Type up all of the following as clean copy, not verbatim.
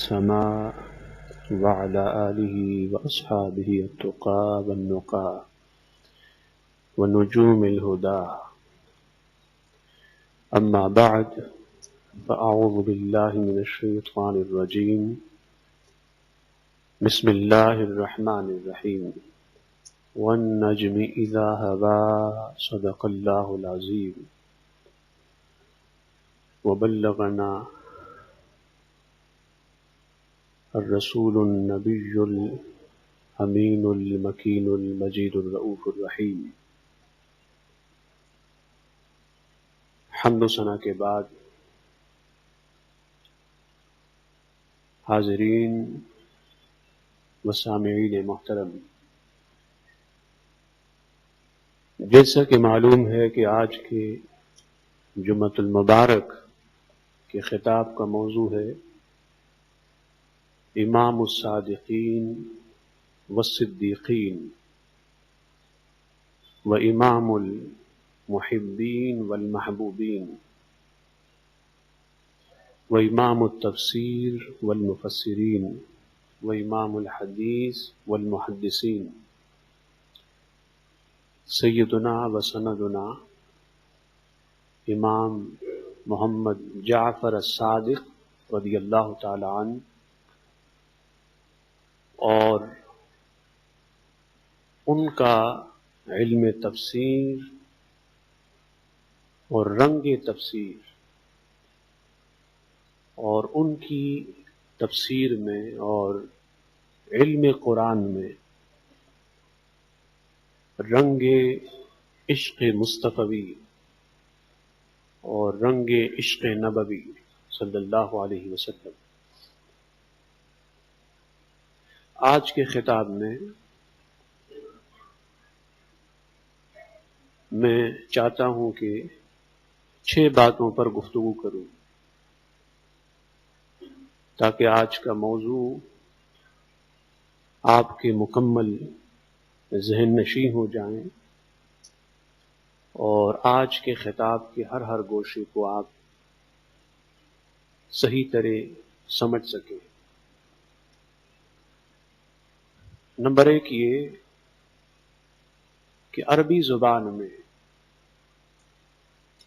السماء وعلى آله وأصحابه التقى والنقى ونجوم الهدى. أما بعد فأعوذ بالله من الشيطان الرجيم. بسم الله الرحمن الرحيم. والنجم إذا هوى صدق الله العظيم وبلغنا الرسول النبي الأمين المكين المجيد الرؤوف الرحيم. حمد و ثنا کے بعد حاضرین و سامعین محترم، جیسا کہ معلوم ہے کہ آج کے جمعۃ المبارک کے خطاب کا موضوع ہے امام الصادقین والصدیقین و امام المحبین والمحبوبین و امام التفسیر والمفسرین و امام الحدیث والمحدثین سیدنا و سندنا امام محمد جعفر الصادق رضی اللہ تعالی عنہ اور ان کا علم تفسیر اور رنگ تفسیر اور ان کی تفسیر میں اور علم قرآن میں رنگ عشق مصطفی اور رنگ عشق نبوی صلی اللہ علیہ وسلم. آج کے خطاب میں میں چاہتا ہوں کہ 6 باتوں پر گفتگو کروں تاکہ آج کا موضوع آپ کے مکمل ذہن نشین ہو جائیں اور آج کے خطاب کے ہر گوشے کو آپ صحیح طرح سمجھ سکیں. نمبر 1 یہ کہ عربی زبان میں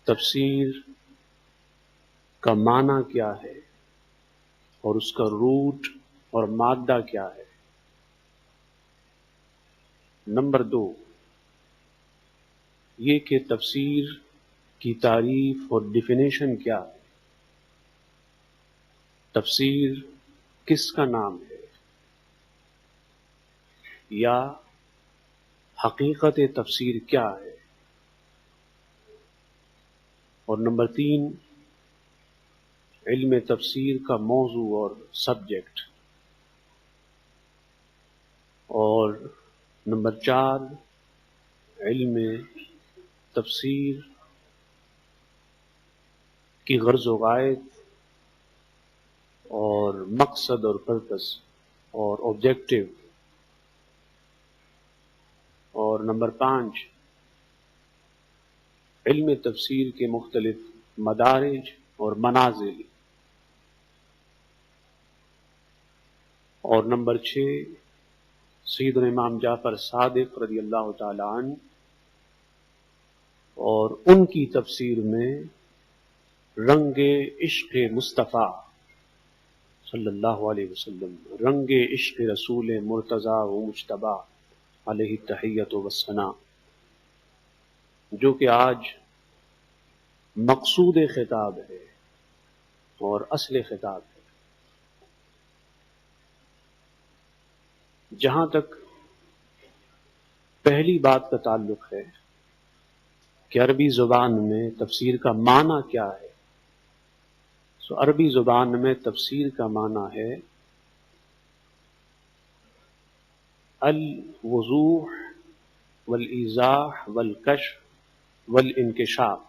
تفسیر کا معنی کیا ہے اور اس کا روٹ اور مادہ کیا ہے. نمبر 2 یہ کہ تفسیر کی تعریف اور ڈیفینیشن کیا ہے. تفسیر کس کا نام ہے یا حقیقت تفسیر کیا ہے. اور نمبر 3 علم تفسیر کا موضوع اور سبجیکٹ. اور نمبر 4 علم تفسیر کی غرض و غایت اور مقصد اور پرپس اور آبجیکٹو. اور نمبر 5 علم تفسیر کے مختلف مدارج اور منازل. اور نمبر 6 سیدنا امام جعفر صادق رضی اللہ تعالی عنہ اور ان کی تفسیر میں رنگ عشق مصطفیٰ صلی اللہ علیہ وسلم، رنگ عشق رسول مرتضیٰ و مجتبیٰ علیہ التحیۃ والثناء، جو کہ آج مقصود خطاب ہے اور اصل خطاب ہے. جہاں تک پہلی بات کا تعلق ہے کہ عربی زبان میں تفسیر کا معنی کیا ہے، سو عربی زبان میں تفسیر کا معنی ہے الوضوح والایضاح والکشف والانکشاف.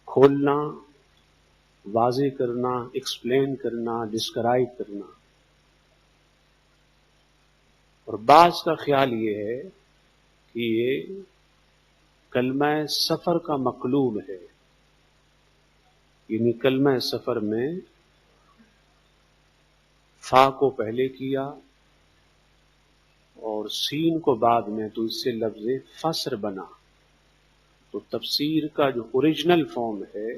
کھولنا، واضح کرنا، ایکسپلین کرنا، ڈسکرائب کرنا. اور بعض کا خیال یہ ہے کہ یہ کلمہ سفر کا مقلوب ہے، یعنی کلمہ سفر میں فا کو پہلے کیا اور سین کو بعد میں، تو اس سے لفظ فسر بنا. تو تفسیر کا جو اوریجنل فارم ہے،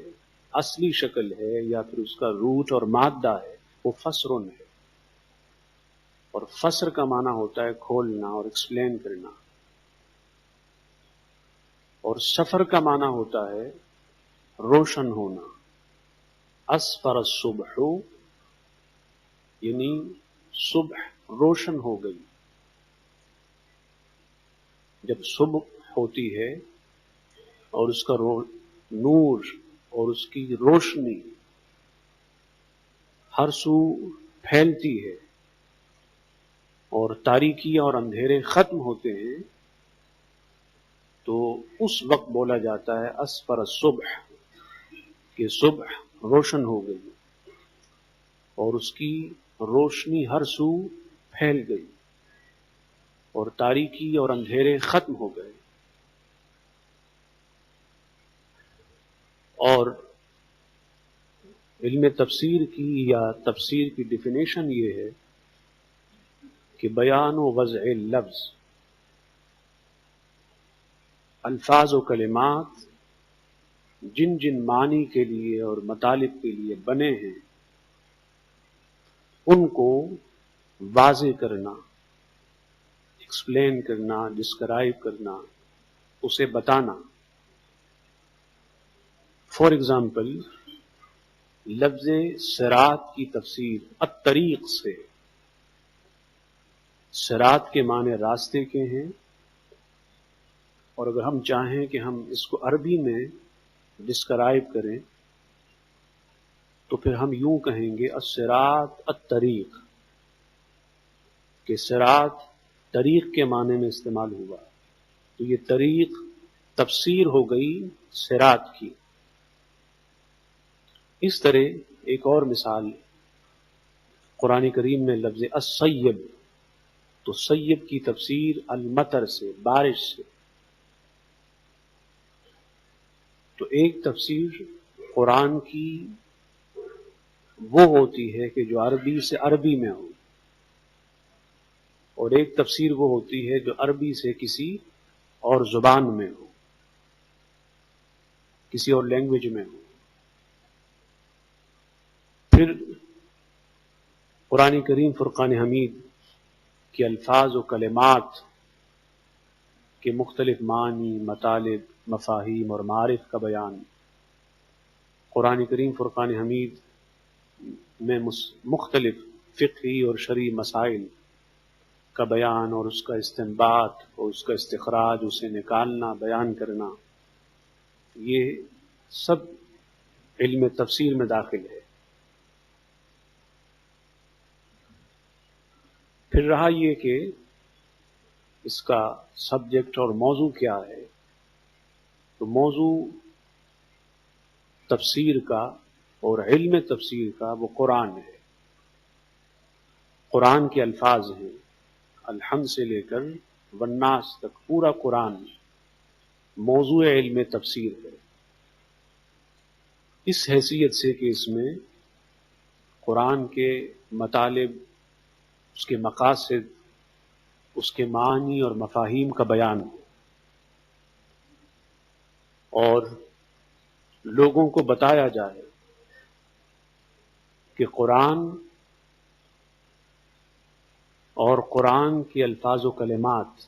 اصلی شکل ہے، یا پھر اس کا روٹ اور مادہ ہے، وہ فسرن ہے. اور فسر کا معنی ہوتا ہے کھولنا اور ایکسپلین کرنا. اور سفر کا معنی ہوتا ہے روشن ہونا. اسفر الصبح یعنی صبح روشن ہو گئی. جب صبح ہوتی ہے اور اس کا نور اور اس کی روشنی ہر سو پھیلتی ہے اور تاریکی اور اندھیرے ختم ہوتے ہیں، تو اس وقت بولا جاتا ہے اسفر الصبح، کہ صبح روشن ہو گئی اور اس کی روشنی ہر سو پھیل گئی اور تاریکی اور اندھیرے ختم ہو گئے. اور علم تفسیر کی یا تفسیر کی ڈیفینیشن یہ ہے کہ بیان و وضع لفظ، الفاظ و کلمات جن جن معنی کے لیے اور مطالب کے لیے بنے ہیں، ان کو واضح کرنا، ایکسپلین کرنا، ڈسکرائب کرنا، اسے بتانا. فار ایگزامپل، لفظ صراط کی تفسیر الطریق سے. صراط کے معنی راستے کے ہیں، اور اگر ہم چاہیں کہ ہم اس کو عربی میں ڈسکرائب کریں تو پھر ہم یوں کہیں گے الصراط الطریق، کہ صراط طریق کے معنی میں استعمال ہوا. تو یہ طریق تفسیر ہو گئی صراط کی. اس طرح ایک اور مثال، قرآن کریم میں لفظ السیب، تو سیب کی تفسیر المطر سے، بارش سے. تو ایک تفسیر قرآن کی وہ ہوتی ہے کہ جو عربی سے عربی میں ہو، اور ایک تفسیر وہ ہوتی ہے جو عربی سے کسی اور زبان میں ہو، کسی اور لینگویج میں ہو. پھر قرآن کریم فرقان حمید کے الفاظ و کلمات کے مختلف معنی، مطالب، مفاہیم اور معارف کا بیان. قرآن کریم فرقان حمید میں مختلف فقہی اور شرعی مسائل کا بیان اور اس کا استنباط اور اس کا استخراج، اسے نکالنا، بیان کرنا، یہ سب علم تفسیر میں داخل ہے. پھر رہا یہ کہ اس کا سبجیکٹ اور موضوع کیا ہے. تو موضوع تفسیر کا اور علم تفسیر کا وہ قرآن ہے. قرآن کے الفاظ ہیں، الحمد سے لے کر والناس تک پورا قرآن موضوع علم تفسیر ہے. اس حیثیت سے کہ اس میں قرآن کے مطالب، اس کے مقاصد، اس کے معنی اور مفاہیم کا بیان ہو، اور لوگوں کو بتایا جائے کہ قرآن اور قرآن کے الفاظ و کلمات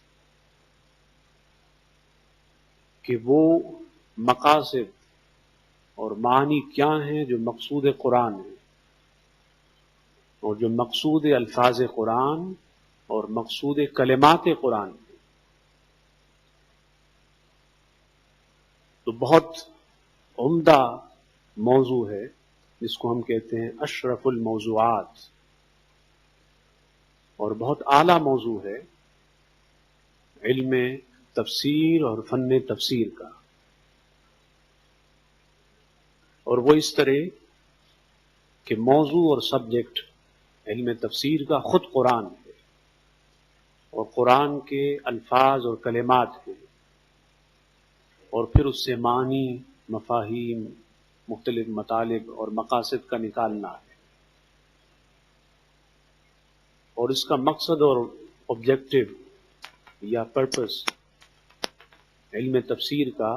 کہ وہ مقاصد اور معنی کیا ہیں جو مقصود قرآن ہیں، اور جو مقصود الفاظ قرآن اور مقصود کلمات قرآن ہیں. تو بہت عمدہ موضوع ہے جس کو ہم کہتے ہیں اشرف الموضوعات، اور بہت اعلیٰ موضوع ہے علم تفسیر اور فن تفسیر کا. اور وہ اس طرح کہ موضوع اور سبجیکٹ علم تفسیر کا خود قرآن ہے، اور قرآن کے الفاظ اور کلمات ہیں، اور پھر اس سے معنی، مفاہیم، مختلف مطالب اور مقاصد کا نکالنا ہے. اور اس کا مقصد اور آبجیکٹو یا پرپس علم تفسیر کا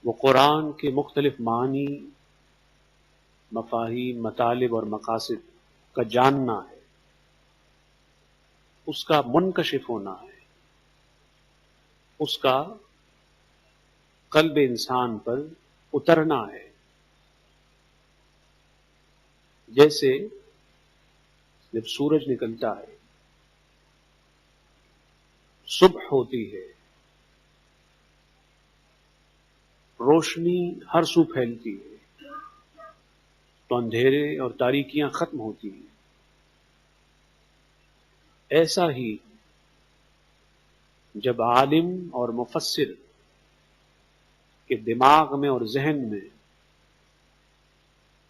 وہ قرآن کے مختلف معنی، مفاہیم، مطالب اور مقاصد کا جاننا ہے، اس کا منکشف ہونا ہے، اس کا قلب انسان پر اترنا ہے. جیسے جب سورج نکلتا ہے، صبح ہوتی ہے، روشنی ہر سو پھیلتی ہے تو اندھیرے اور تاریکیاں ختم ہوتی ہیں. ایسا ہی جب عالم اور مفسر کے دماغ میں اور ذہن میں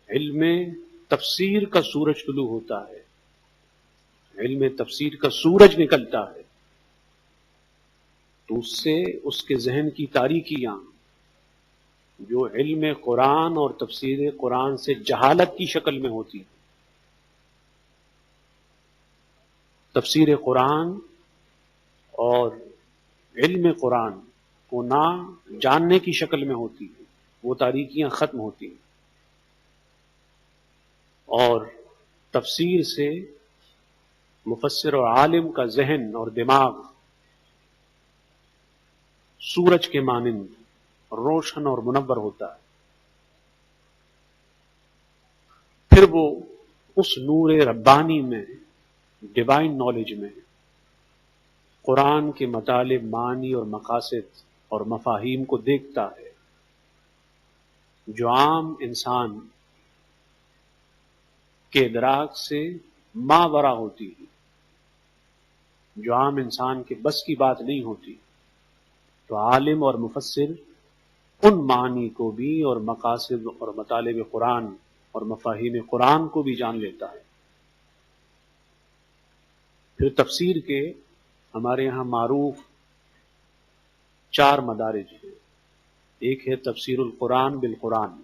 علم تفسیر کا سورج طلوع ہوتا ہے، علم تفسیر کا سورج نکلتا ہے، تو اس سے اس کے ذہن کی تاریکیاں جو علم قرآن اور تفسیر قرآن سے جہالت کی شکل میں ہوتی، تفسیر قرآن اور علم قرآن کو نہ جاننے کی شکل میں ہوتی، وہ تاریکیاں ختم ہوتی، اور تفسیر سے مفسر اور عالم کا ذہن اور دماغ سورج کے مانند روشن اور منور ہوتا ہے. پھر وہ اس نور ربانی میں، ڈیوائن نالج میں، قرآن کے مطالب، معنی اور مقاصد اور مفاہیم کو دیکھتا ہے جو عام انسان کے ادراک سے ماورا ہوتی ہے، جو عام انسان کے بس کی بات نہیں ہوتی. تو عالم اور مفسر ان معنی کو بھی اور مقاصد اور مطالب قرآن اور مفاہیم قرآن کو بھی جان لیتا ہے. پھر تفسیر کے ہمارے یہاں معروف 4 مدارج ہیں. ایک ہے تفسیر القرآن بالقرآن،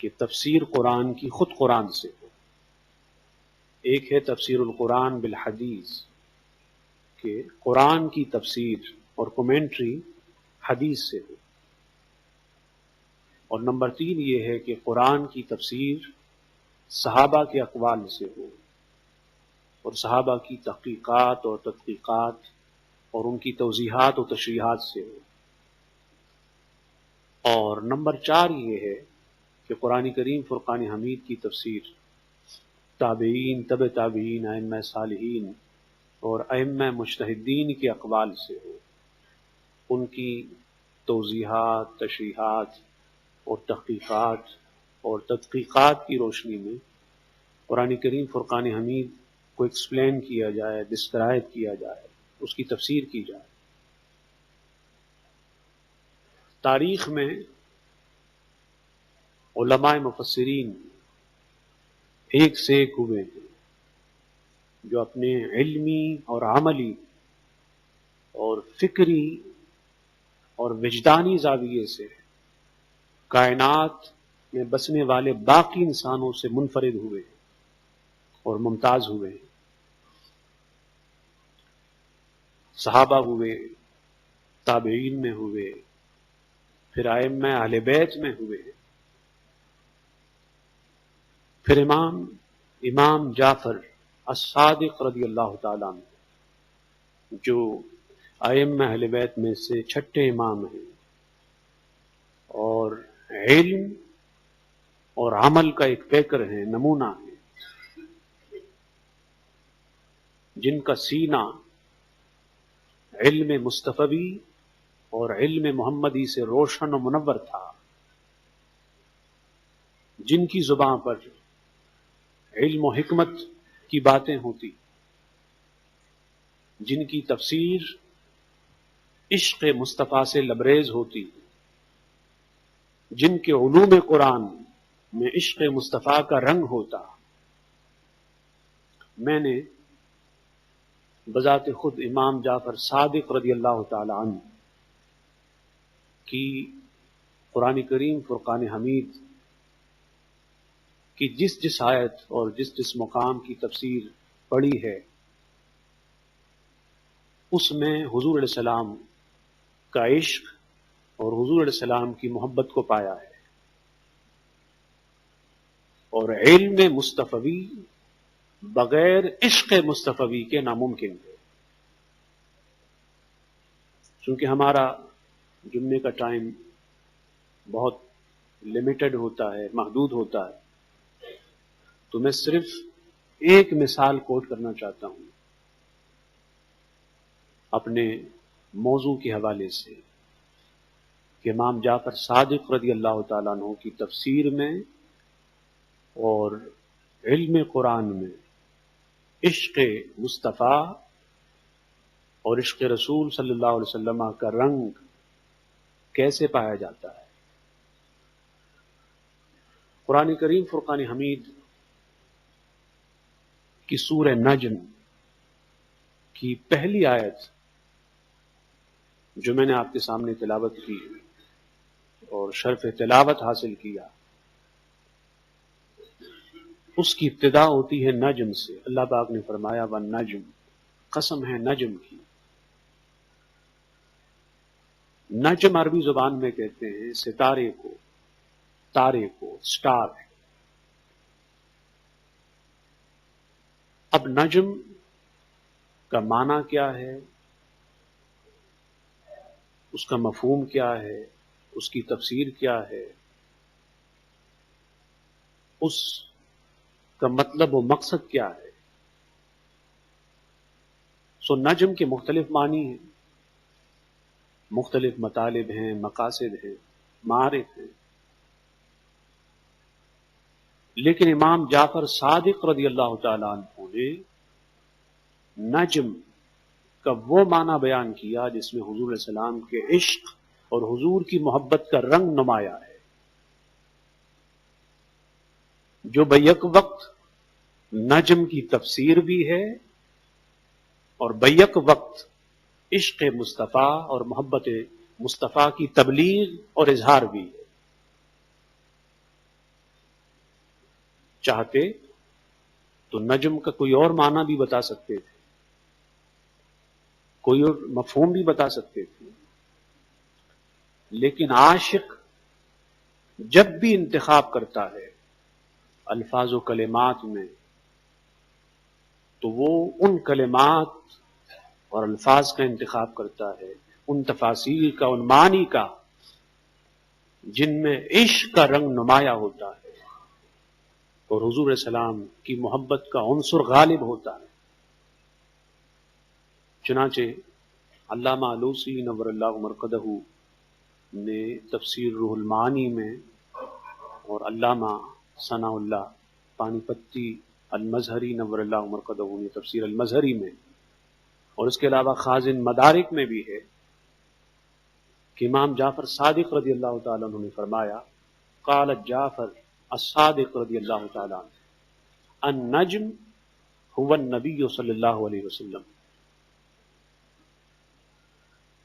کہ تفسیر قرآن کی خود قرآن سے ہو. ایک ہے تفسیر القرآن بالحدیث، کہ قرآن کی تفسیر اور کومنٹری حدیث سے ہو. اور نمبر 3 یہ ہے کہ قرآن کی تفسیر صحابہ کے اقوال سے ہو اور صحابہ کی تحقیقات اور تدقیقات اور ان کی توضیحات و تشریحات سے ہو. اور نمبر 4 یہ ہے کہ قرآن کریم فرقان حمید کی تفسیر تابعین، تبع تابعین، ائمہ صالحین اور ائمہ مجتہدین کے اقوال سے ہو، ان کی توضیحات، تشریحات اور تحقیقات اور تدقیقات کی روشنی میں قرآن کریم فرقان حمید کو ایکسپلین کیا جائے، ڈسکرائب کیا جائے، اس کی تفسیر کی جائے. تاریخ میں علماء مفسرین ایک سے ایک ہوئے ہیں جو اپنے علمی اور عملی اور فکری اور وجدانی زاویے سے کائنات میں بسنے والے باقی انسانوں سے منفرد ہوئے اور ممتاز ہوئے. صحابہ ہوئے، تابعین میں ہوئے، پھر ائمہ اہل بیت میں ہوئے، پھر امام جعفر الصادق رضی اللہ تعالیٰ عنہ جو ائمہ اہل بیت میں سے چھٹے امام ہیں اور علم اور عمل کا ایک پیکر ہیں، نمونہ ہیں، جن کا سینہ علم مصطفی اور علم محمدی سے روشن و منور تھا، جن کی زبان پر علم و حکمت کی باتیں ہوتی، جن کی تفسیر عشق مصطفیٰ سے لبریز ہوتی، جن کے علوم قرآن میں عشق مصطفیٰ کا رنگ ہوتا. میں نے بذات خود امام جعفر صادق رضی اللہ تعالی عنہ کی قرآن کریم فرقان حمید کہ جس جس آیت اور جس جس مقام کی تفسیر پڑھی ہے اس میں حضور علیہ السلام کا عشق اور حضور علیہ السلام کی محبت کو پایا ہے، اور علم مصطفی بغیر عشق مصطفی کے ناممکن ہے۔ چونکہ ہمارا جمعے کا ٹائم بہت لمیٹڈ ہوتا ہے، محدود ہوتا ہے، تو میں صرف ایک مثال کوٹ کرنا چاہتا ہوں اپنے موضوع کے حوالے سے کہ امام جعفر صادق رضی اللہ تعالیٰ عنہ کی تفسیر میں اور علم قرآن میں عشق مصطفیٰ اور عشق رسول صلی اللہ علیہ وسلم کا رنگ کیسے پایا جاتا ہے۔ قرآن کریم فرقان حمید کی سورہ نجم کی پہلی آیت جو میں نے آپ کے سامنے تلاوت کی اور شرف تلاوت حاصل کیا، اس کی ابتدا ہوتی ہے نجم سے۔ اللہ پاک نے فرمایا والنجم، قسم ہے نجم کی۔ نجم عربی زبان میں کہتے ہیں ستارے کو، تارے کو، سٹار۔ اب نجم کا معنی کیا ہے، اس کا مفہوم کیا ہے، اس کی تفسیر کیا ہے، اس کا مطلب و مقصد کیا ہے؟ سو نجم کے مختلف معنی ہیں، مختلف مطالب ہیں، مقاصد ہیں، معارف ہیں، لیکن امام جعفر صادق رضی اللہ تعالیٰ عنہ نے نجم کا وہ معنی بیان کیا جس میں حضور علیہ السلام کے عشق اور حضور کی محبت کا رنگ نمایاں ہے، جو بیک وقت نجم کی تفسیر بھی ہے اور بیک وقت عشق مصطفیٰ اور محبت مصطفیٰ کی تبلیغ اور اظہار بھی ہے۔ چاہتے تو نجم کا کوئی اور معنی بھی بتا سکتے تھے، کوئی اور مفہوم بھی بتا سکتے تھے، لیکن عاشق جب بھی انتخاب کرتا ہے الفاظ و کلمات میں تو وہ ان کلمات اور الفاظ کا انتخاب کرتا ہے، ان تفاسیر کا، ان معنی کا جن میں عشق کا رنگ نمایاں ہوتا ہے اور حضور علیہ السلام کی محبت کا عنصر غالب ہوتا ہے۔ چنانچہ علامہ آلوسی نور اللہ مرقدہ نے تفسیر روح المعانی میں اور علامہ ثناء اللہ پانی پتی المظہری نور اللہ مرقدہ نے تفسیر المظہری میں، اور اس کے علاوہ خازن مدارک میں بھی ہے کہ امام جعفر صادق رضی اللہ تعالیٰ عنہ نے فرمایا قال جعفر الصادق رضی اللہ تعالیٰ عنہ النجم هو النبی صلی اللہ علیہ وسلم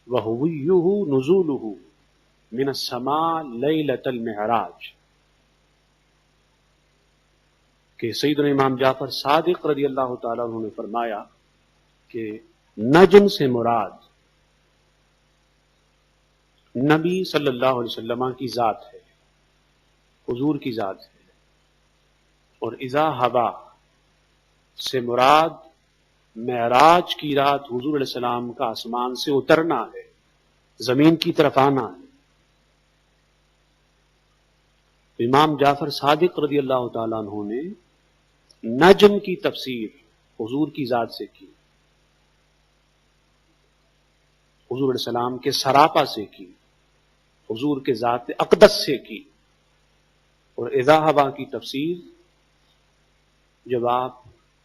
وهویہ نزولہ من السماء لیلۃ المعراج، کہ سیدنا امام جعفر صادق رضی اللہ تعالیٰ عنہ نے فرمایا کہ نجم سے مراد نبی صلی اللہ علیہ وسلم کی ذات ہے، حضور کی ذات ہے، اور اذا ہوا سے مراد معراج کی رات حضور علیہ السلام کا آسمان سے اترنا ہے، زمین کی طرف آنا ہے۔ تو امام جعفر صادق رضی اللہ تعالیٰ عنہ نے نجم کی تفسیر حضور کی ذات سے کی، حضور علیہ السلام کے سراپا سے کی، حضور کے ذات اقدس سے کی، اور اذا ہوا کی تفسیر جب آپ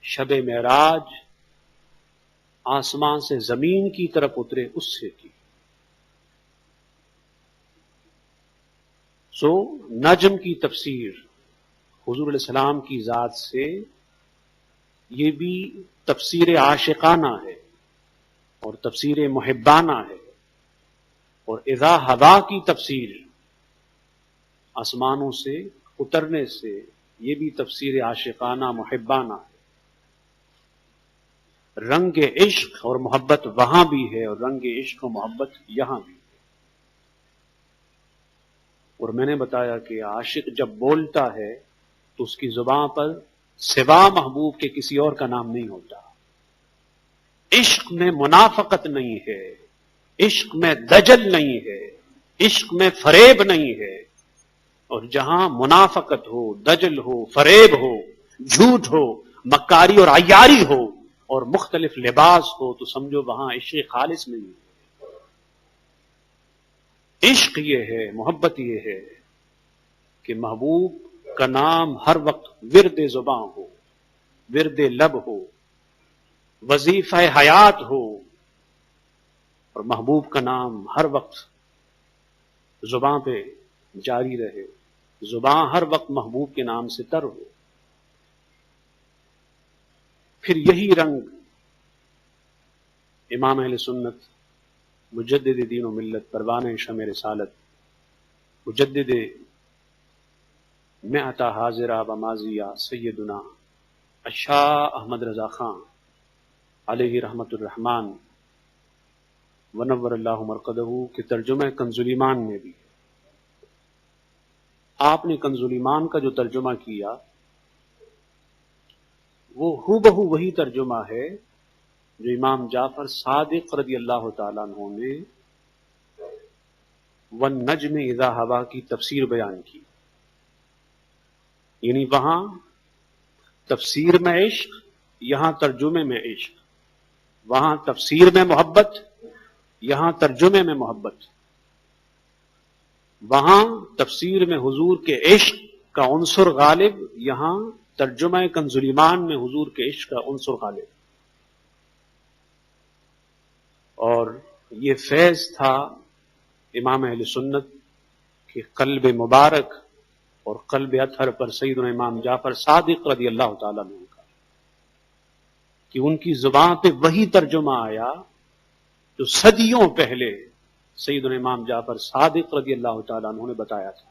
شب معراج آسمان سے زمین کی طرف اترے اس سے کی۔ سو نجم کی تفسیر حضور علیہ السلام کی ذات سے یہ بھی تفسیر عاشقانہ ہے اور تفسیر محبانہ ہے، اور اذا ہوا کی تفسیر آسمانوں سے اترنے سے یہ بھی تفسیر عاشقانہ محبانہ ہے۔ رنگ عشق اور محبت وہاں بھی ہے اور رنگ عشق و محبت یہاں بھی ہے۔ اور میں نے بتایا کہ عاشق جب بولتا ہے تو اس کی زبان پر سوا محبوب کے کسی اور کا نام نہیں ہوتا۔ عشق میں منافقت نہیں ہے، عشق میں دجل نہیں ہے، عشق میں فریب نہیں ہے۔ اور جہاں منافقت ہو، دجل ہو، فریب ہو، جھوٹ ہو، مکاری اور عیاری ہو اور مختلف لباس ہو تو سمجھو وہاں عشق خالص نہیں ہے۔ عشق یہ ہے، محبت یہ ہے کہ محبوب کا نام ہر وقت ورد زباں ہو، ورد لب ہو، وظیفہ حیات ہو، اور محبوب کا نام ہر وقت زباں پہ جاری رہے، زباں ہر وقت محبوب کے نام سے تر ہو۔ پھر یہی رنگ امام اہل سنت، مجدد دین و ملت، پروانہ شمع رسالت، مجدد مئتہ حاضرہ و ماضیہ سیدنا الشاہ احمد رضا خان علیہ رحمت الرحمن ونور اللہ مرقدہ کے ترجمہ کنز الایمان میں بھی آپ نے کنز الایمان کا جو ترجمہ کیا وہ ہو بہو وہی ترجمہ ہے جو امام جعفر صادق رضی اللہ تعالیٰ عنہ نے والنجم اذا ہوا کی تفسیر بیان کی۔ یعنی وہاں تفسیر میں عشق، یہاں ترجمے میں عشق، وہاں تفسیر میں محبت، یہاں ترجمے میں محبت، وہاں تفسیر میں حضور کے عشق کا عنصر غالب، یہاں ترجمہ کنز الایمان میں حضور کے عشق کا عنصر غالب۔ اور یہ فیض تھا امام اہل سنت کے قلب مبارک اور قلب اطہر پر سیدنا امام جعفر صادق رضی اللہ تعالیٰ عنہ کا، کہ ان کی زبان پہ وہی ترجمہ آیا جو صدیوں پہلے سیدنا امام جعفر صادق رضی اللہ تعالیٰ عنہ نے بتایا تھا۔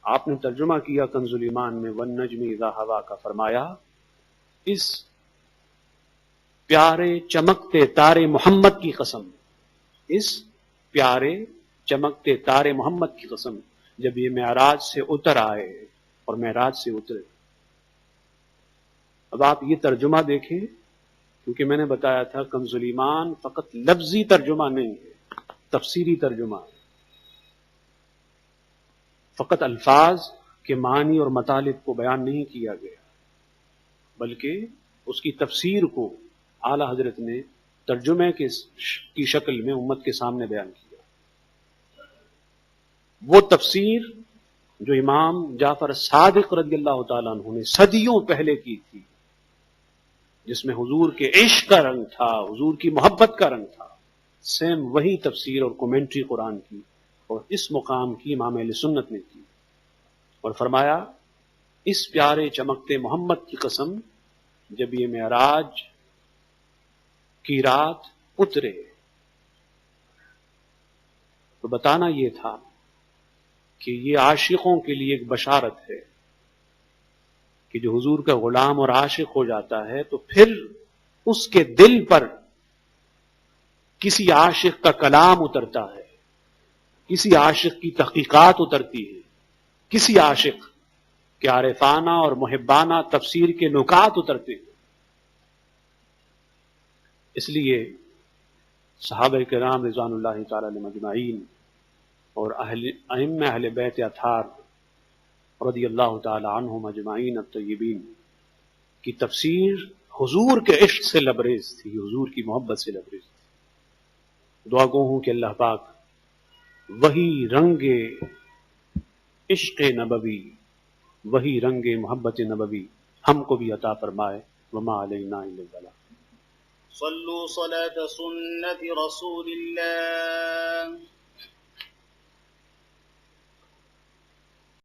آپ نے ترجمہ کیا کنز الایمان میں والنجم اذا ہوا کا، فرمایا اس پیارے چمکتے تارے محمد کی قسم، اس پیارے چمکتے تارے محمد کی قسم، جب یہ معراج سے اتر آئے اور معراج سے اترے۔ اب آپ یہ ترجمہ دیکھیں، کیونکہ میں نے بتایا تھا کنز الایمان فقط لفظی ترجمہ نہیں ہے، تفسیری ترجمہ ہے۔ فقط الفاظ کے معنی اور مطالب کو بیان نہیں کیا گیا، بلکہ اس کی تفسیر کو اعلی حضرت نے ترجمے کی شکل میں امت کے سامنے بیان کیا۔ وہ تفسیر جو امام جعفر صادق رضی اللہ تعالیٰ عنہ نے صدیوں پہلے کی تھی، جس میں حضور کے عشق کا رنگ تھا، حضور کی محبت کا رنگ تھا، سیم وہی تفسیر اور کومنٹری قرآن کی اور اس مقام کی امام اہل سنت نے کی، اور فرمایا اس پیارے چمکتے محمد کی قسم، جب یہ معراج کی رات اترے تو بتانا یہ تھا کہ یہ عاشقوں کے لیے ایک بشارت ہے کہ جو حضور کا غلام اور عاشق ہو جاتا ہے تو پھر اس کے دل پر کسی عاشق کا کلام اترتا ہے، کسی عاشق کی تحقیقات اترتی ہے، کسی عاشق کے عارفانہ اور محبانہ تفسیر کے نکات اترتے ہیں۔ اس لیے صحابہ کرام رضوان اللہ تعالی علیہم اجمعین اور ائمہ اہل بیت اطہار رضی اللہ تعالی عنہم اجمعین الطیبین کی تفسیر حضور کے عشق سے لبریز تھی، حضور کی محبت سے لبریز تھی۔ دعا گو ہوں کہ اللہ پاک وہی رنگ عشق نبوی، وہی رنگ محبت نبوی ہم کو بھی عطا فرمائے۔ وما علینا الا البلاغ۔ صلوا صلاة سنة رسول الله